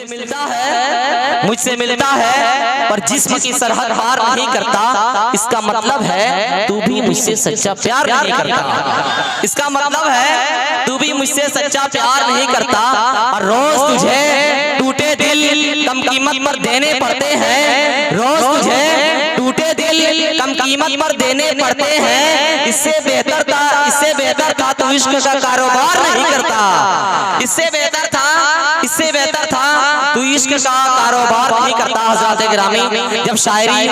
मुझसे मिलता है पर जिस्म की सरहद पार नहीं करता, इसका मतलब है तू भी मुझसे सच्चा प्यार नहीं करता। इसका मतलब है तू भी मुझसे सच्चा प्यार नहीं करता और रोज तुझे टूटे दिल कम कीमत पर देने पड़ते हैं। रोज तुझे टूटे दिल कम कीमत पर देने पड़ते हैं। इससे बेहतर था तू इश्क का कारोबार नहीं करता। इससे बेहतर था तू इश्क का कारोबार नहीं करता। हज़रात गिरामी, जब शायरी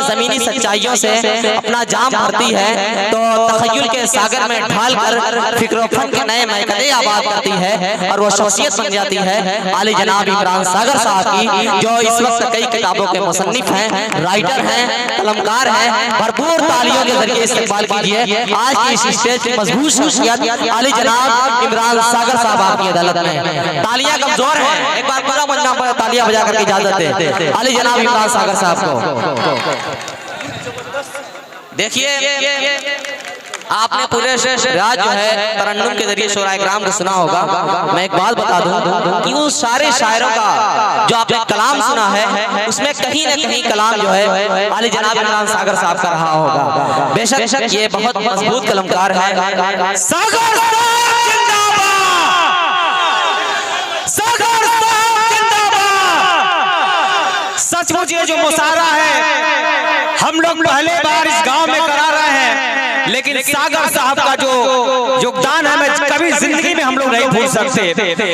जमीनी सच्चाइयों से अपना जाम भरती है तो तख़य्युल के सागर में ढाल कर फिक्र फन के नए महकदे आबाद करती है और वो शख्सियत बन जाती है आली जनाब इमरान सागर साहब की, जो इस वक्त कई किताबों के मुसन्निफ हैं, राइटर हैं, कलमकार हैं। भरपूर तालियों के जरिए इस्तेमाल कीजिए आज की इस स्टेज की मजबूत शख्सियत आली जनाब इमरान सागर साहब आपकी अदालत में। तालियां कमजोर हैं, एक बार पूरा मंच पर तालियां बजा करके इजाजत दे आली जनाब इमरान सागर साहब को। देखिए आपने पूरे राज जो है तरन्नुम के जरिए शोरा इकराम को सुना होगा। मैं एक बात बता दूं कि उस सारे शायरों का जो आपने कलाम सुना है उसमें कहीं न कहीं कलाम जो है आली जनाब इमरान सागर साहब का रहा होगा। बेशक ये बहुत मजबूत कलमकार है। सागर सचमुच ये जो मुशायरा है हम लोग पहले बार इस गांव में करा रहे हैं, लेकिन सागर साहब का जो योगदान है मैं कभी जिंदगी में हम लोग नहीं भूल सकते।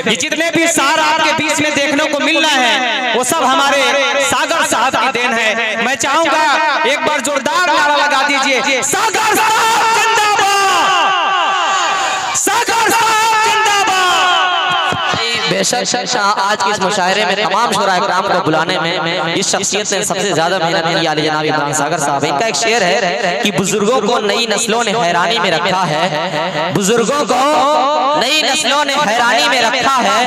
ये जितने भी सार आपके बीच में देखने को मिल रहे हैं वो सब हमारे सागर साहब की देन है। मैं चाहूंगा एक बार जोरदार नारा लगा दीजिए, सागर साहब जिंदाबाद, सागर साहब जिंदाबाद। बेशक आज के इस मुशायरे में तमाम शुरा इकराम को बुलाने में इस शख्सियत ने सबसे ज्यादा मेहनत की आली जनाब इमरान सागर साहब। इनका एक शेर है कि बुजुर्गों को नई नस्लों ने हैरानी में रखा है, बुजुर्गों को नई नस्लों ने हैरानी में रखा है,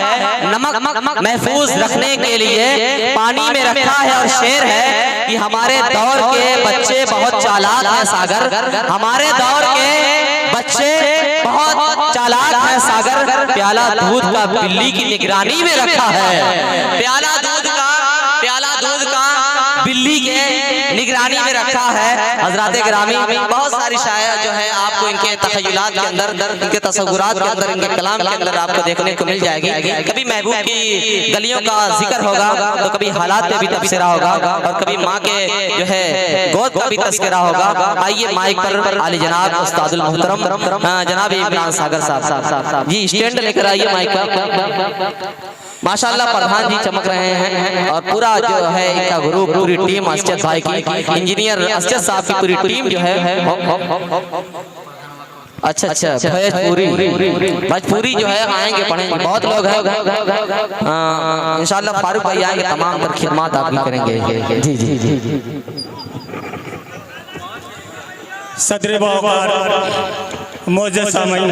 नमक महफूज रखने के लिए पानी में रखा है। और शेर है कि हमारे दौर के बच्चे बहुत चालाक हैं सागर, हमारे दौर के बच्चे बहुत चालाक हैं सागर, प्याला दूध का बिल्ली की निगरानी में रखा है, प्याला दूध का बिल्ली के निगरानी में रखा है। हज़रात गिरामी, बहुत सारी शायर जो है आपको इनके तख़य्युलात के अंदर, इनके तसव्वुरात के अंदर, इनके कलाम के अंदर आपको देखने को मिल जाएगी। कभी महबूब की गलियों का जिक्र होगा तो कभी हालात पे भी तबसरा होगा और कभी माँ के जो है गोद का भी तस्करा होगा। आइए माइक पर आली जनाब उस्तादुल मोहतरम जनाब इमरान सागर साहब जी स्टैंड लेकर आइए माइक पर। माशाअल्लाह प्रधान जी चमक रहे हैं और पूरा जो है इनका ग्रुप, पूरी टीम असजद भाई की, इंजीनियर असजद साहब की पूरी टीम जो है अच्छा भोजपुरी जो है आएंगे पढ़ेंगे, बहुत लोग हैं इंशाअल्लाह। फारूक भाई आएंगे, तमाम तर खिदमत आपकी करेंगे। जी जी जी जी सदर वक़ार मौजूद सामईन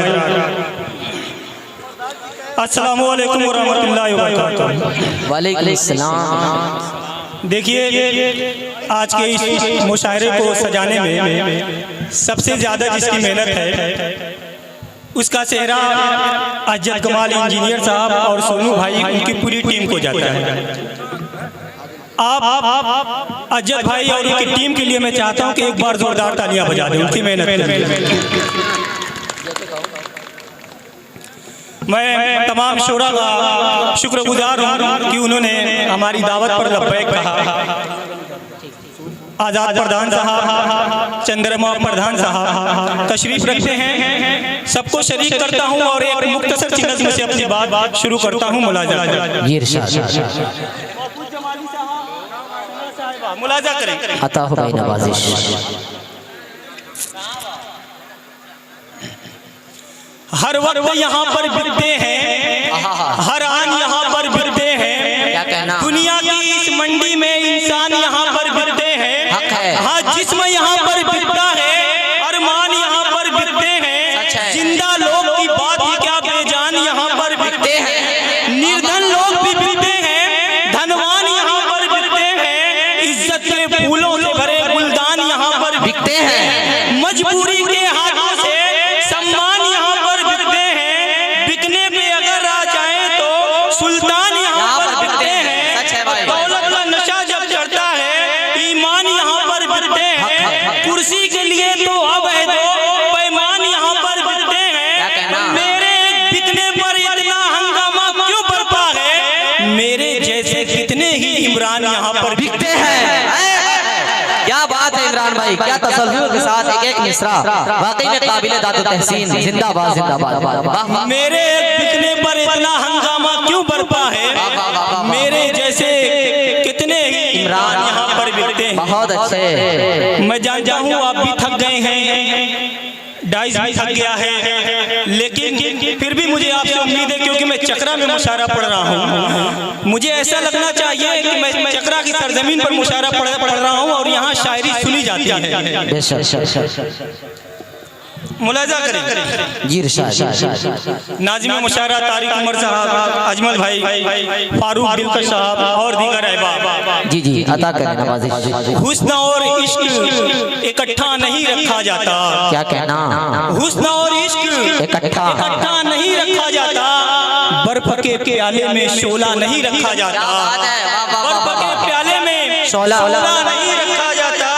अस्सलामु अलैकुम व रहमतुल्लाहि व बरकातहू। वालेकुम अस्सलाम। देखिए आज के इस मुशायरे को सजाने में सबसे ज़्यादा जिसकी मेहनत है उसका चेहरा अजद कमाल इंजीनियर साहब और सोनू भाई उनकी पूरी टीम को जाता है। आप अजद भाई और उनकी टीम के लिए मैं चाहता हूँ कि एक बार जोरदार तालियां बजा दें उनकी मेहनत के लिए। मैं तमाम शोरा का शुक्रगुजार हूँ कि उन्होंने हमारी दावत पर लब्बैक कहा। आज़ाद प्रधान साहब, चंद्रमा प्रधान साहब तशरीफ रखते हैं, सबको शरीक करता हूँ और एक मुख्तसर सी नज़्म से अपनी बात शुरू करता हूँ। मुलाजा करें। अता हो भाई नवाजिश। हर वक्त यहाँ पर बिकते हैं, हर आन यहाँ पर बिकते हैं, दुनिया की इस मंडी में इंसान यहाँ पर बिकते हैं। हाँ जिस्म यहाँ पर बिकता है, अरमान यहाँ पर बिकते हैं, जिंदा लोग की बात ही क्या बेजान यहाँ पर बिकते हैं, निर्धन लोग भी बिकते हैं, धनवान यहाँ पर बिकते हैं, इज्जत के फूलों से भरे गुलदान यहाँ पर बिकते हैं, मजबूरी के हाथों से सम्मान यहाँ पर बिकते हैं, बिकने पे अगर आ जाए तो सुल्तान यहाँ पर इमरान यहाँ पर बिकते हैं। क्या बात है इमरान भाई, क्या तसव्वुर के साथ एक एक मिसरा, वाकई में काबिले दादो तहसीन। जिंदाबाद जिंदाबाद। मेरे बिकने पर इतना हंगामा क्यों बरपा है? मेरे जैसे कितने इमरान यहाँ पर बिकते हैं। बहुत अच्छे। मैं जानता हूँ आप भी थक गए हैं, डाइस भी थक गया है, लेकिन फिर भी मुझे आपसे उम्मीद है, क्योंकि मैं चकरा में मुशायरा पढ़ रहा हूँ। मुझे ऐसा लगना चाहिए कि मैं चकरा की सरजमीन पर मुशायरा पढ़ रहा हूँ और यहाँ शायरी सुनी जाती है। मुलाजा करें जी नाज़िम मुशायरा तारिक उमर साहब, अजमल भाई, फारूक दिलकश साहब और दीगर अहबाब। जी जी अता करें नवाज़िश। हुस्न और इश्क इकट्ठा नहीं रखा जाता। क्या कहना? हुस्न और इश्क इकट्ठा नहीं रखा जाता। बर्फ के प्याले में शोला नहीं रखा जाता। बर्फ के प्याले में शोला नहीं रखा जाता।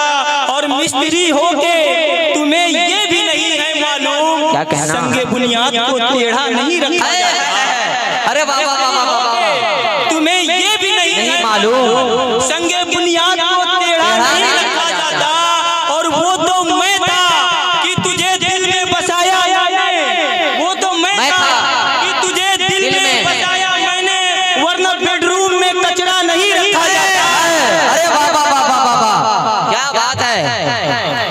और मिस्त्री होके तुम्हें ये भी नहीं है मालूम, क्या कहना? संगे बुनियाद को टेढ़ा नहीं रखा जाता। अरे वाह वाह वाह वाह। तुम्हें ये भी नहीं है मालूम, संगे बुनियाद को टेढ़ा नहीं रखा जाता। और वो तो मैं था कि तुझे दिल में बसाया मैंने, वो तो मैं था कि तुझे दिल में बसाया मैंने, वरना बेडरूम में कचरा नहीं रखा जाता। अरे वाह वाह वाह वाह वाह, क्या बात है।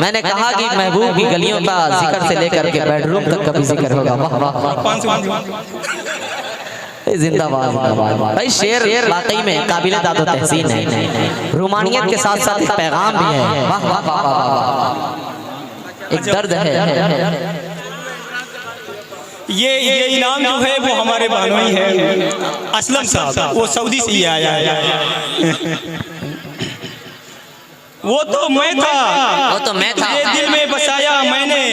मैंने कहा कि महबूब की गलियों का जिक्र से लेकर के बेडरूम तक कभी जिक्र होगा। वाह वाह। जिंदाबाद जिंदाबाद भाई। शेर वाकई में काबिले दादो तहसीन है। रोमानियत के साथ साथ एक पैगाम भी है। वाह वाह वाह वाह। एक दर्द है। ये इनाम जो है वो हमारे बानोई है असलम साहब, वो सऊदी से ही आया है। वो तो मैं था ये दिल में बसाया मैंने,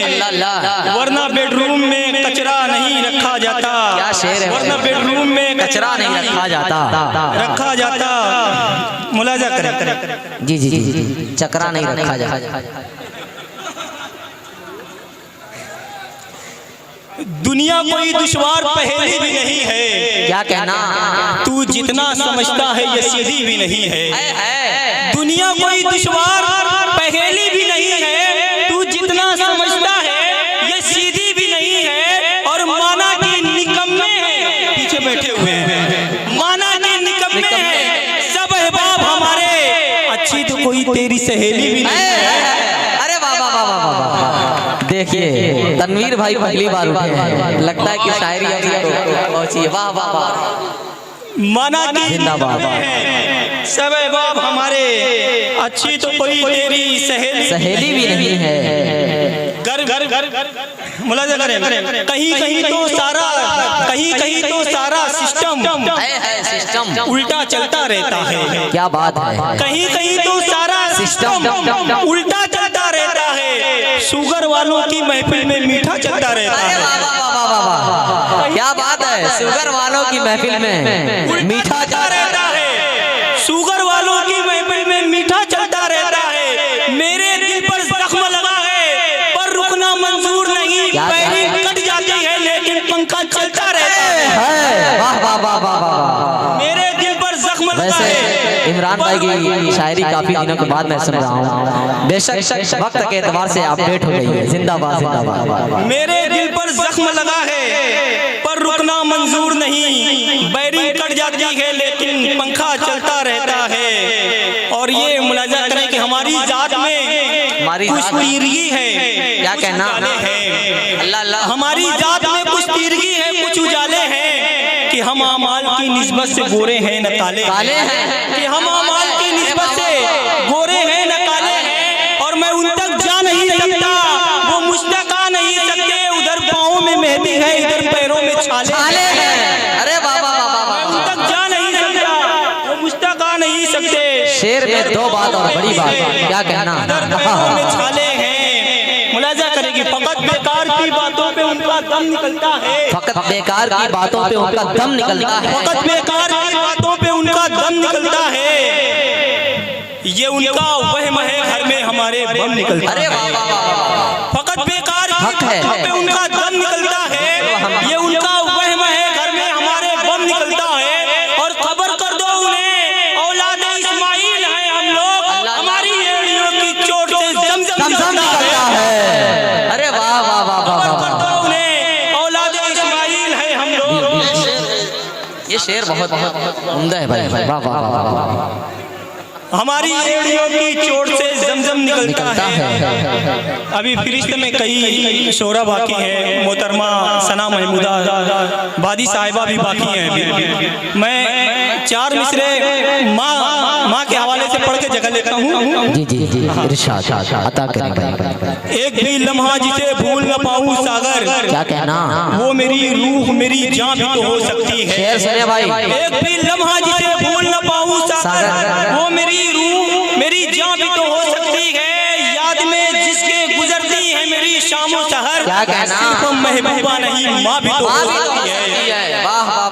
वरना बेडरूम में कचरा नहीं रखा जाता। क्या शेर है। वरना बेडरूम में कचरा नहीं रखा जाता। मुलाजा करें। जी जी जी चकरा नहीं रखा जाता। दुनिया कोई दुश्वार पहेली भी नहीं है। क्या कहना? तू जितना समझता है ये सीधी भी नहीं है। दुनिया कोई दुश्वार पहेली भी नहीं है। तू जितना समझता है ये सीधी भी नहीं है। और माना कि निकम्मे हैं, पीछे बैठे हुए हैं, माना कि निकम्मे हैं सब अहबाब हमारे, अच्छी तो कोई तेरी सहेली भी नहीं है। अरे वाह वाह वाह वाह। देखिए तनवीर भाई पहली बार उठे हैं, लगता है कि शायरी अभी पहुंची है। वाह वाह वाह। माना कि जिंदाबाद। सब अहबाब हमारे, अच्छी तो कोई तेरी सहेली भी नहीं है। मुलाजा करें। कहीं कहीं तो सारा सिस्टम उल्टा चलता रहता है। क्या बात है। कहीं कहीं तो सारा सिस्टम उल्टा चलता रहता है। शुगर वालों की महफिल में मीठा चलता रहता है। क्या बात है। शुगर वालों की महफिल में मीठा चलता रहता है। शुगर वालों की महफिल में मीठा चलता रहता है। मेरे दिल पर जख्म लगा है पर रुकना मंजूर नहीं। पैरी कट जाती है लेकिन पंखा चलता रहता है। वाह वाह वाह वाह वाह। मेरे दिल पर जख्म लगा वैसे है। इमरान भाई की शायरी काफी दिनों के बाद मैं सुन रहा हूँ। बेशक वक्त के एतबार से अपडेट हो गई है। जिंदाबाद जिंदाबाद। मेरे दिल पर जख्म लगा है पर रुकना मंजूर नहीं। बैरी कट जाती है लेकिन पंखा चलता रहता है। और ये मुलाजा करें कि हमारी जात में कुछ तीरगी है। क्या कहना? अल्लाह अल्लाह। हमारी जात में कुछ तीरगी है, कुछ उजाले हैं कि हम अमाल की निस्बत से गोरे हैं न काले हैं। कि हम अमाल की निस्बत से गोरे हैं न काले हैं। और मैं उन तक जा नहीं सकता, वो मुझ तक आ नहीं सकते। उधर पाँव में मेहंदी है, इधर पैरों में छाले हैं। अरे बाबा मैं उन तक जा नहीं सकता, वो मुझ तक आ नहीं सकते। शेर में दो बात और बड़ी बात। क्या कहना? पैरों में छाले हैं। मुलाजा करेगी। फकत बेकार की बातों पे उनका दम निकलता है। फकत बेकार की बातों पे उनका दम निकलता है। फकत बेकार की बातों पे उनका दम निकलता है। ये उनका वहम है, घर में हमारे बम निकलता है। अरे वाह वाह वाह। फकत बेकार की बातों पे उनका दम निकलता है। ये उनका वहम है, घर में हमारे बम निकलता है। और खबर कर दो उन्हें औलाद ये शेर बहुत उम्दा है भाई। वाह वाह वाह वाह। हमारी एड़ियों की चोट से जमजम निकलता है। अभी फरिश्त में कई शोरा बाकी है, मोहतरमा सना महमूदा बादी साहिबा भी बाकी हैं अभी। मैं 4 मिसरे माँ के हवाले से पढ़ के जगह लेता हूँ। जी जी जी इरशाद अता करें भाई। एक भी लम्हा जिसे भूल न पाऊँ सागर, क्या कहना, वो मेरी रूह मेरी जान भी तो हो सकती है। शेर सुने भाई। एक भी लम्हा जिसे भूल न पाऊँ सागर, वो मेरी रूह मेरी जान भी तो हो सकती है। याद में जिसके गुजरती है मेरी शामो सहर, क्या कहना, सिर्फ महबूबा नहीं माँ भी तो हो सकती है। वाह वाह।